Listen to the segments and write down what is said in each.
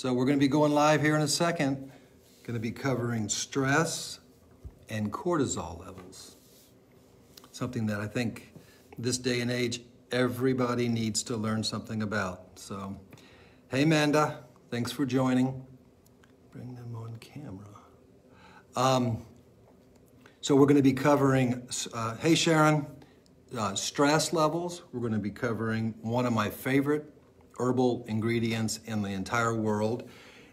So we're going to be going live here in a second. Going to be covering stress and cortisol levels. Something that I think this day and age, everybody needs to learn something about. So, hey Amanda, thanks for joining. Bring them on camera. So we're going to be covering, hey Sharon, stress levels. We're going to be covering one of my favorite herbal ingredients in the entire world,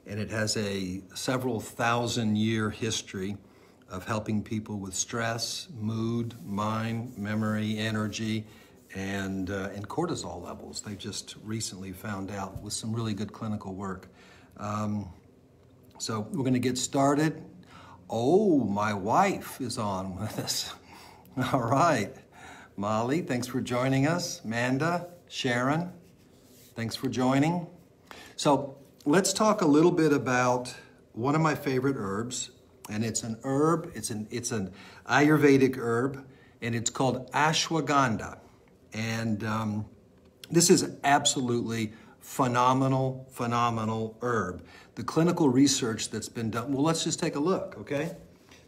and it has a several thousand-year history of helping people with stress, mood, mind, memory, energy, and cortisol levels. They've just recently found out with some really good clinical work. So we're going to get started. Oh, my wife is on with us. All right. Molly, thanks for joining us. Amanda, Sharon, thanks for joining. So let's talk a little bit about one of my favorite herbs, and it's an herb, it's an Ayurvedic herb, and it's called ashwagandha. And this is absolutely phenomenal herb. The clinical research that's been done, well, let's just take a look, okay?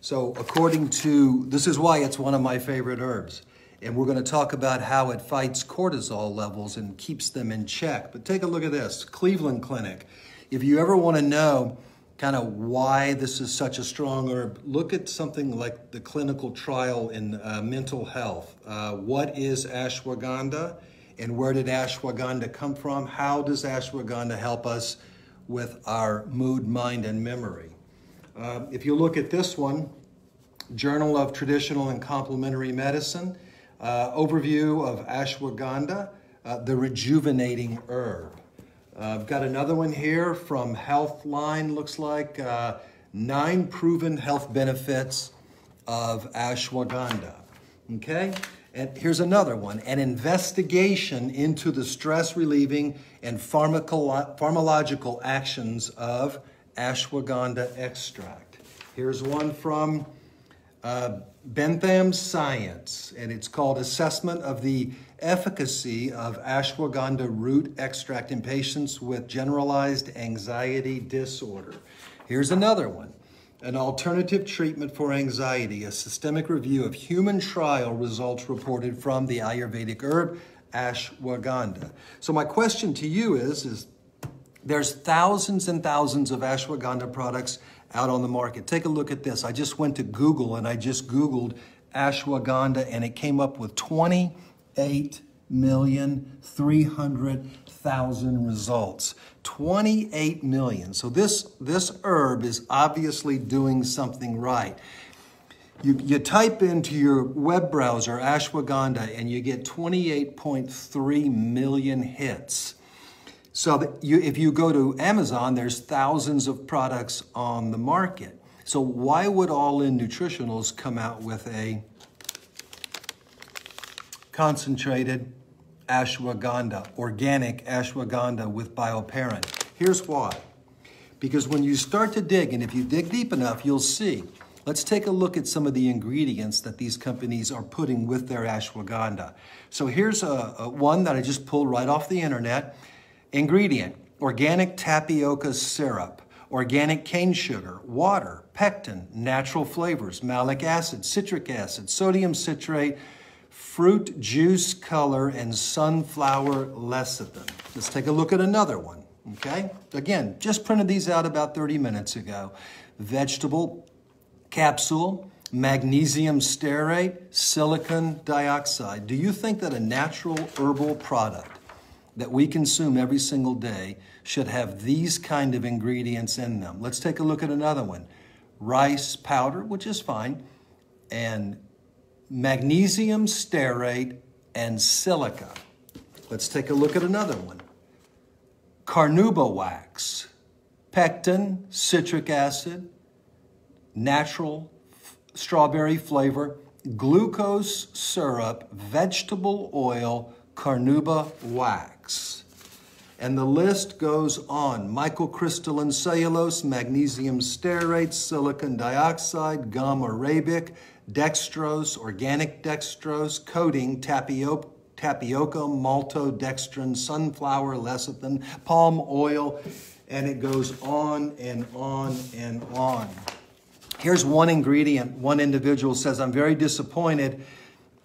So according to, this is why it's one of my favorite herbs. And we're going to talk about how it fights cortisol levels and keeps them in check. But take a look at this, Cleveland Clinic. If you ever want to know kind of why this is such a strong herb, look at something like the clinical trial in mental health. What is ashwagandha and where did ashwagandha come from? How does ashwagandha help us with our mood, mind, and memory? If you look at this one, Journal of Traditional and Complementary Medicine, overview of ashwagandha, the rejuvenating herb. I've got another one here from Healthline, looks like 9 proven health benefits of ashwagandha. Okay, and here's another one, an investigation into the stress-relieving and pharmacological actions of ashwagandha extract. Here's one from Bentham Science, and it's called Assessment of the Efficacy of Ashwagandha Root Extract in Patients with Generalized Anxiety Disorder. Here's another one, an alternative treatment for anxiety, a systemic review of human trial results reported from the Ayurvedic herb ashwagandha. So my question to you is there's thousands and thousands of ashwagandha products out on the market. Take a look at this. I just went to Google and I just Googled ashwagandha and it came up with 28,300,000 results. 28 million. So this herb is obviously doing something right. You type into your web browser ashwagandha and you get 28.3 million hits. So if you go to Amazon, there's thousands of products on the market. So why would All In Nutritionals come out with a concentrated ashwagandha, organic ashwagandha with bioperine? Here's why. Because when you start to dig, and if you dig deep enough, you'll see. Let's take a look at some of the ingredients that these companies are putting with their ashwagandha. So here's one that I just pulled right off the internet. Ingredient, organic tapioca syrup, organic cane sugar, water, pectin, natural flavors, malic acid, citric acid, sodium citrate, fruit juice color, and sunflower lecithin. Let's take a look at another one, okay? Again, just printed these out about 30 minutes ago. Vegetable capsule, magnesium stearate, silicon dioxide. Do you think that a natural herbal product that we consume every single day should have these kind of ingredients in them? Let's take a look at another one. Rice powder, which is fine, and magnesium stearate and silica. Let's take a look at another one. Carnauba wax, pectin, citric acid, natural strawberry flavor, glucose syrup, vegetable oil, carnauba wax. And the list goes on. Microcrystalline cellulose, magnesium stearate, silicon dioxide, gum arabic, dextrose, organic dextrose, coating, tapioca, maltodextrin, sunflower lecithin, palm oil. And it goes on and on and on. Here's one ingredient. One individual says, I'm very disappointed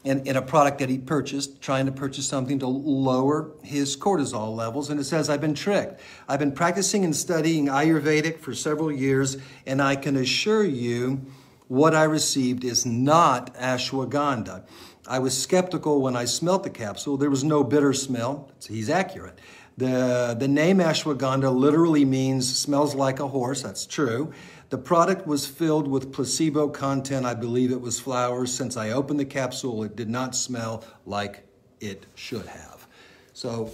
in a product that he purchased, trying to purchase something to lower his cortisol levels. And it says, I've been tricked. I've been practicing and studying Ayurvedic for several years, and I can assure you what I received is not ashwagandha. I was skeptical when I smelt the capsule. There was no bitter smell. He's accurate. The name ashwagandha literally means smells like a horse. That's true. The product was filled with placebo content. I believe it was flowers. Since I opened the capsule, it did not smell like it should have. So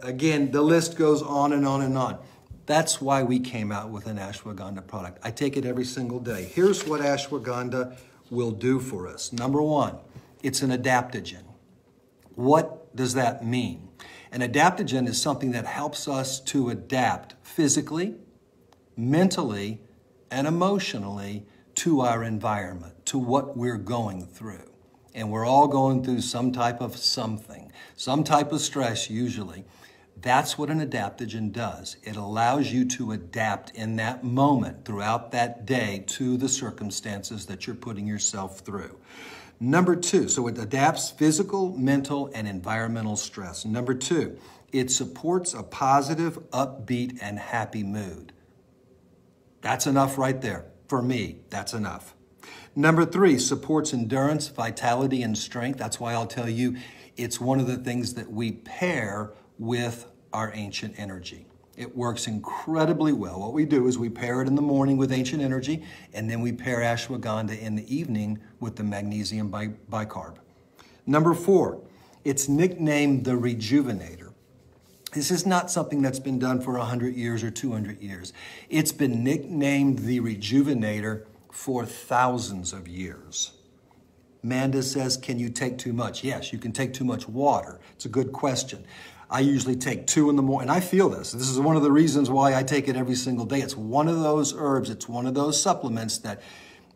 again, the list goes on and on and on. That's why we came out with an ashwagandha product. I take it every single day. Here's what ashwagandha will do for us. Number one, it's an adaptogen. What does that mean? An adaptogen is something that helps us to adapt physically, mentally, and emotionally to our environment, to what we're going through. And we're all going through some type of something, some type of stress usually. That's what an adaptogen does. It allows you to adapt in that moment throughout that day to the circumstances that you're putting yourself through. Number two, so it adapts physical, mental, and environmental stress. Number two, it supports a positive, upbeat, and happy mood. That's enough right there. For me, that's enough. Number three, supports endurance, vitality, and strength. That's why I'll tell you it's one of the things that we pair with our ancient energy. It works incredibly well. What we do is we pair it in the morning with ancient energy, and then we pair ashwagandha in the evening with the magnesium bicarb. Number four, it's nicknamed the Rejuvenator. This is not something that's been done for 100 years or 200 years. It's been nicknamed the Rejuvenator for thousands of years. Amanda says, can you take too much? Yes, you can take too much water. It's a good question. I usually take 2 in the morning, and I feel this. This is one of the reasons why I take it every single day. It's one of those herbs, it's one of those supplements that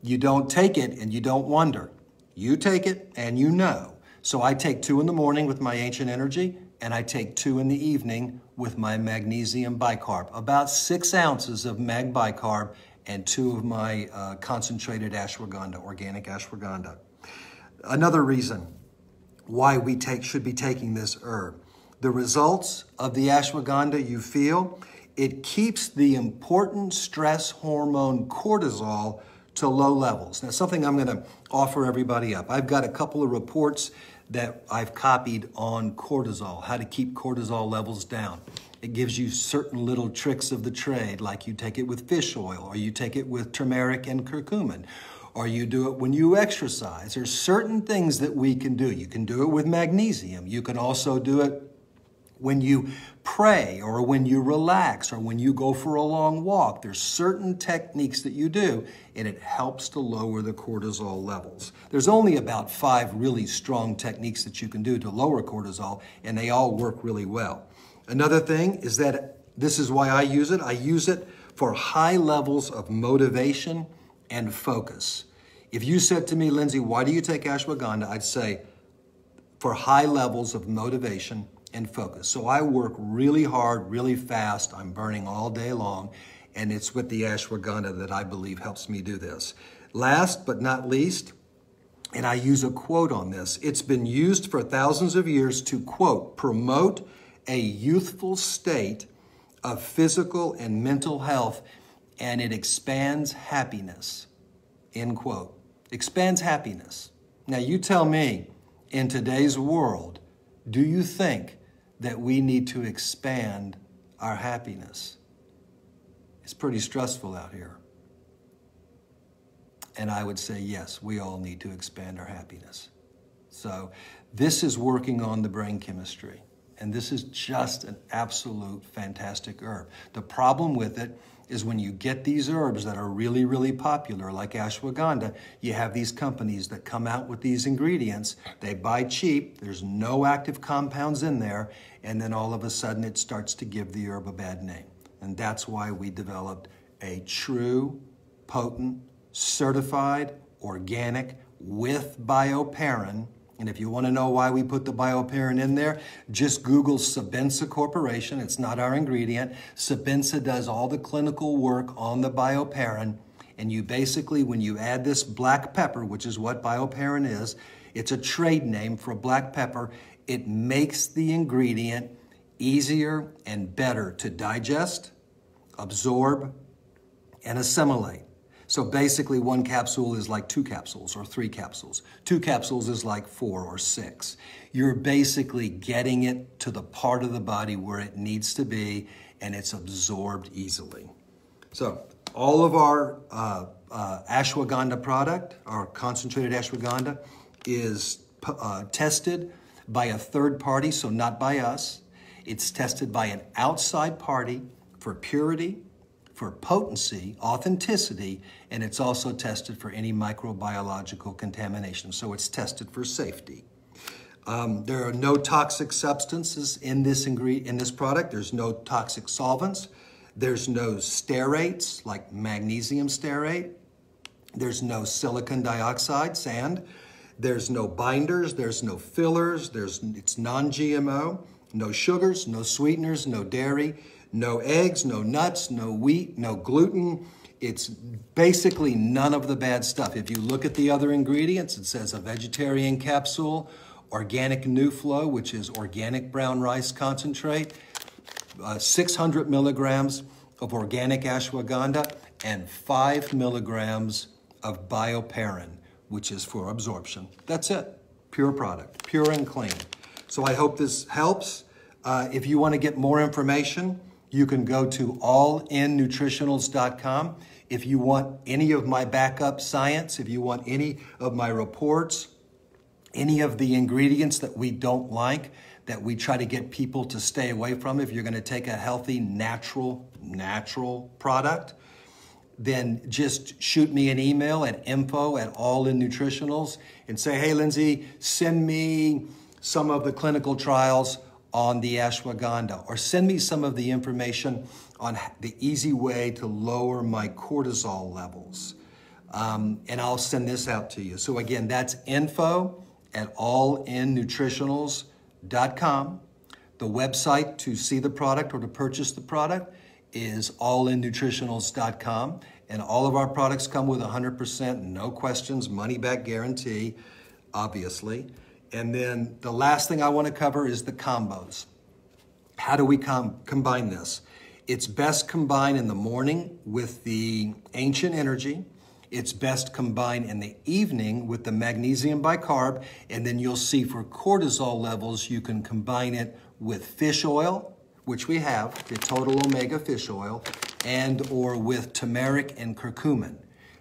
you don't take it and you don't wonder. You take it and you know. So I take 2 in the morning with my ancient energy, and I take 2 in the evening with my magnesium bicarb. About 6 ounces of mag bicarb and 2 of my concentrated ashwagandha, organic ashwagandha. Another reason why we should be taking this herb. The results of the ashwagandha you feel, it keeps the important stress hormone cortisol to low levels. Now, something I'm going to offer everybody up. I've got a couple of reports that I've copied on cortisol, how to keep cortisol levels down. It gives you certain little tricks of the trade, like you take it with fish oil, or you take it with turmeric and curcumin, or you do it when you exercise. There's certain things that we can do. You can do it with magnesium. You can also do it when you pray, or when you relax, or when you go for a long walk. There's certain techniques that you do, and it helps to lower the cortisol levels. There's only about 5 really strong techniques that you can do to lower cortisol, and they all work really well. Another thing is that this is why I use it. I use it for high levels of motivation and focus. If you said to me, Lindsey, why do you take ashwagandha? I'd say for high levels of motivation and focus. So I work really hard, really fast. I'm burning all day long, and it's with the ashwagandha that I believe helps me do this. Last but not least, and I use a quote on this, it's been used for thousands of years to, quote, promote a youthful state of physical and mental health, and it expands happiness, end quote. Expands happiness. Now you tell me, in today's world, do you think that we need to expand our happiness? It's pretty stressful out here. And I would say, yes, we all need to expand our happiness. So this is working on the brain chemistry. And this is just an absolute fantastic herb. The problem with it is when you get these herbs that are really, really popular, like ashwagandha, you have these companies that come out with these ingredients. They buy cheap. There's no active compounds in there. And then all of a sudden it starts to give the herb a bad name. And that's why we developed a true, potent, certified, organic, with bioperine And if you want to know why we put the bioperine in there, just Google Sabensa Corporation. It's not our ingredient. Sabensa does all the clinical work on the bioperine. And you basically, when you add this black pepper, which is what bioperine is, it's a trade name for black pepper. It makes the ingredient easier and better to digest, absorb, and assimilate. So basically 1 capsule is like 2 capsules or 3 capsules. 2 capsules is like 4 or 6. You're basically getting it to the part of the body where it needs to be, and it's absorbed easily. So all of our ashwagandha product, our concentrated ashwagandha, is tested by a third party, so not by us. It's tested by an outside party for purity, for potency, authenticity, and it's also tested for any microbiological contamination. So it's tested for safety. There are no toxic substances in this product. There's no toxic solvents. There's no sterates like magnesium stearate. There's no silicon dioxide, sand. There's no binders. There's no fillers. It's non-GMO. No sugars, no sweeteners, no dairy. No eggs, no nuts, no wheat, no gluten. It's basically none of the bad stuff. If you look at the other ingredients, it says a vegetarian capsule, organic new flow, which is organic brown rice concentrate, 600 milligrams of organic ashwagandha, and 5 milligrams of bioperine, which is for absorption. That's it. Pure product, pure and clean. So I hope this helps. If you want to get more information, you can go to allinnutritionals.com. If you want any of my backup science, if you want any of my reports, any of the ingredients that we don't like, that we try to get people to stay away from, if you're going to take a healthy, natural product, then just shoot me an email at info@allinnutritionals and say, hey, Lindsey, send me some of the clinical trials on the ashwagandha, or send me some of the information on the easy way to lower my cortisol levels. And I'll send this out to you. So again, that's info@allinnutritionals.com. The website to see the product or to purchase the product is allinnutritionals.com. And all of our products come with 100%, no questions, money back guarantee, obviously. And then the last thing I want to cover is the combos. How do we combine this? It's best combined in the morning with the Ancient Energy. It's best combined in the evening with the magnesium bicarb. And then you'll see for cortisol levels, you can combine it with fish oil, which we have, the Total Omega fish oil, and or with turmeric and curcumin.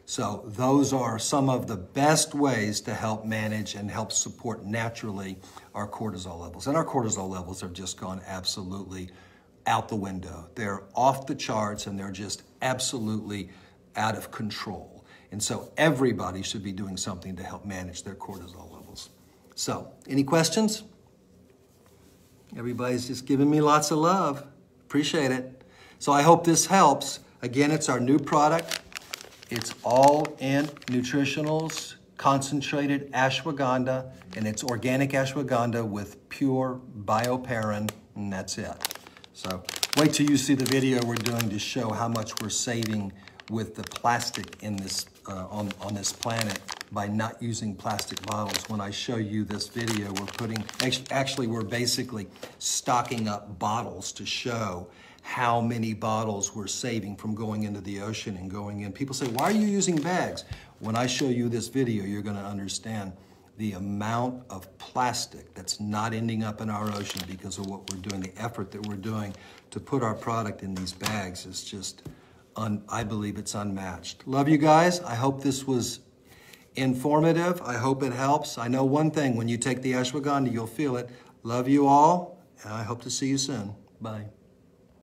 So those are some of the best ways to help manage and help support naturally our cortisol levels. And our cortisol levels have just gone absolutely out the window. They're off the charts and they're just absolutely out of control. And so everybody should be doing something to help manage their cortisol levels. So, any questions? Everybody's just giving me lots of love. Appreciate it. So I hope this helps. Again, it's our new product. It's All In Nutritionals concentrated ashwagandha, and it's organic ashwagandha with pure bioperine, and that's it. So wait till you see the video we're doing to show how much we're saving with the plastic in this on this planet by not using plastic bottles. When I show you this video, we're basically stocking up bottles to show how many bottles we're saving from going into the ocean and going in. People say, why are you using bags? When I show you this video, you're gonna understand the amount of plastic that's not ending up in our ocean because of what we're doing, the effort that we're doing to put our product in these bags is just, I believe it's unmatched. Love you guys. I hope this was informative. I hope it helps. I know one thing, when you take the ashwagandha, you'll feel it. Love you all, and I hope to see you soon. Bye.